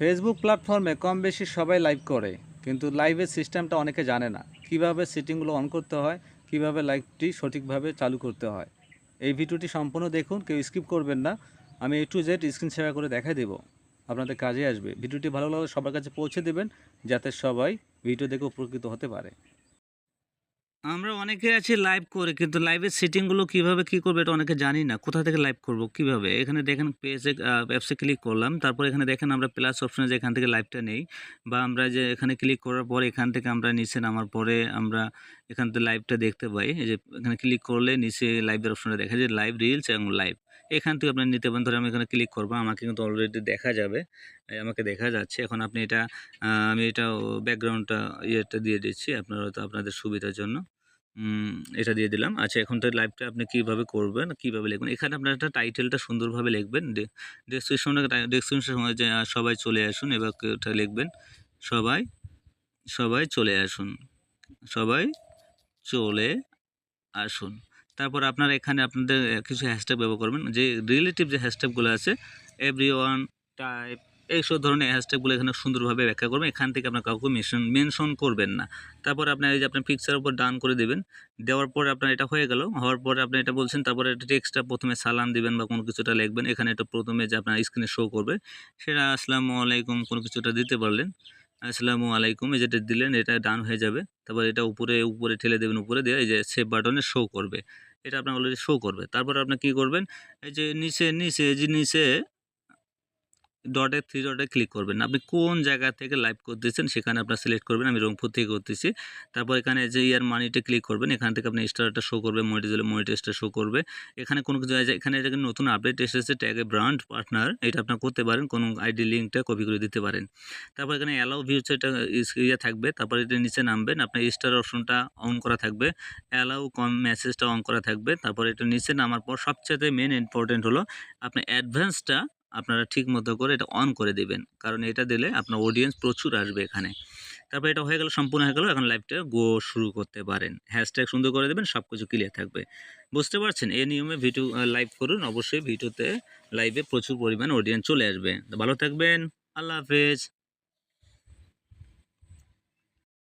Facebook প্ল্যাটফর্মে কম বেশি সবাই লাইভ করে, কিন্তু লাইভের সিস্টেমটা অনেকে জানে না। কিভাবে সেটিংগুলো অন করতে হয়, কিভাবে লাইভটি সঠিকভাবে চালু করতে হয়। এই ভিডিওটি সম্পূর্ণ দেখুন, কেউ স্কিপ করবেন না। আমি A to Z screen share করে দেখাই দেব, আপনাদের কাজে আসবে। ভিডিওটি ভালো লাগলে সবার কাছে পৌঁছে দেবেন, যাতে সবাই ভিডিও দেখে উপকৃত হতে পারে। আমরা অনেকে আছি লাইভ করে, কিন্তু লাইভের সেটিংগুলো কিভাবে কি করবে এটা অনেকে জানি না। কোথা থেকে লাইভ করব, কিভাবে? এখানে দেখেন পেজে অ্যাপসে ক্লিক করলাম। তারপর এখানে দেখেন আমরা প্লাস অপশনে যে এখান থেকে লাইভটা নেই, বা আমরা যে এখানে ক্লিক করার পর এখান থেকে আমরা নিচে নামার পরে আমরা এখান থেকে লাইভটা দেখতে পাই। এই যে এখানে ক্লিক করলে নিচে লাইভের অপশনটা দেখা যায়, লাইভ রিলস এবং লাইভ। এখান থেকে আপনি নিতে পারেন। ধরে আমি এখানে ক্লিক করব, আমাকে কিন্তু অলরেডি দেখা যাবে। আমাকে দেখা যাচ্ছে। এখন আপনি এটা আমি এটা ব্যাকগ্রাউন্ডটা ইয়েটা দিয়ে দিচ্ছি আপনারা, হয়তো আপনাদের সুবিধার জন্য। উম এটা দিয়ে দিলাম। আচ্ছা, এখন তো লাইভটা আপনি কিভাবে করবেন, কিভাবে লিখবেন? এখানে আপনার একটা টাইটেলটা সুন্দরভাবে লিখবেন। ডেসক্রিপশনে যে সবাই চলে আসুন, এবার ওটা লিখবেন। সবাই, সবাই চলে আসুন। সবাই চলে আসুন। তারপর আপনারা এখানে আপনাদের কিছু হ্যাশট্যাগ ব্যবহার করবেন। যে রিলেটিভ যে হ্যাশট্যাগুলো আছে, এভরিওয়ান, টাইপ, এইসব ধরনের হ্যাশট্যাগুলো এখানে সুন্দরভাবে ব্যাখ্যা করবেন। এখান থেকে আপনার কাউকে মেনশন করবেন না। তারপরে আপনার এই যে আপনার পিকচারের উপর ডান করে দেবেন। দেওয়ার পরে আপনার এটা হয়ে গেল। হওয়ার পরে আপনি এটা বলছেন, তারপরে এটা টেক্সটটা প্রথমে সালাম দিবেন বা কোনো কিছুটা লিখবেন। এখানে এটা প্রথমে যে আপনার স্ক্রিনে শো করবে সেটা আসসালামু আলাইকুম কোনো কিছুটা দিতে পারলেন। আসসালামু আলাইকুম এই যেটা দিলেন এটা ডান হয়ে যাবে। তারপর এটা উপরে ঠেলে দেবেন, উপরে দিয়ে এই যে সেভ বাটনে শো করবে। এটা আপনার অলরেডি শো করবে। তারপরে আপনি কি করবেন? এই যে নিচে এই যে নিচে থ্রি ডটে ক্লিক করবেন। আপনি কোন জায়গা থেকে লাইভ করতেছেন সেখানে আপনার সিলেক্ট করবেন। আমি রংপুর থেকে করতেছি। তারপর এখানে যে ইয়ার মানিতে ক্লিক করবেন। এখান থেকে আপনি স্টারটা শো করবে, মনিটাইজটা শো করবে। এখানে কোনো কিছু এখানে এটা কিন্তু নতুন আপডেট এসেছে, ট্যাগে ব্র্যান্ড পার্টনার। এটা আপনার করতে পারেন। কোনো আইডি লিঙ্কটা কপি করে দিতে পারেন। তারপর এখানে অ্যালাউ ভিউজ এটা ইয়ে থাকবে। তারপর এটা নিচে নামবেন। আপনার স্টার অপশনটা অন করা থাকবে। অ্যালাউ মেসেজটা অন করা থাকবে। তারপর এটা নিচে নামার পর সবচাইতে মেইন ইম্পোর্টেন্ট হলো আপনার অ্যাডভান্সটা আপনারা ঠিক মতো করে এটা অন করে দিবেন। কারণ এটা দিলে আপনার অডিয়েন্স প্রচুর আসবে এখানে। তারপর এটা হয়ে গেল, সম্পূর্ণ হয়ে গেল। এখন লাইভটা শুরু করতে পারেন। হ্যাশট্যাগ সুন্দর করে দেবেন, সবকিছু ক্লিয়ার থাকবে। বুঝতে পারছেন? এই নিয়মে ভিডিও লাইভ করুন। অবশ্যই ভিডিওতে লাইভে প্রচুর পরিমাণ অডিয়েন্স চলে আসবে। তো ভালো থাকবেন। আল্লাহ হাফেজ।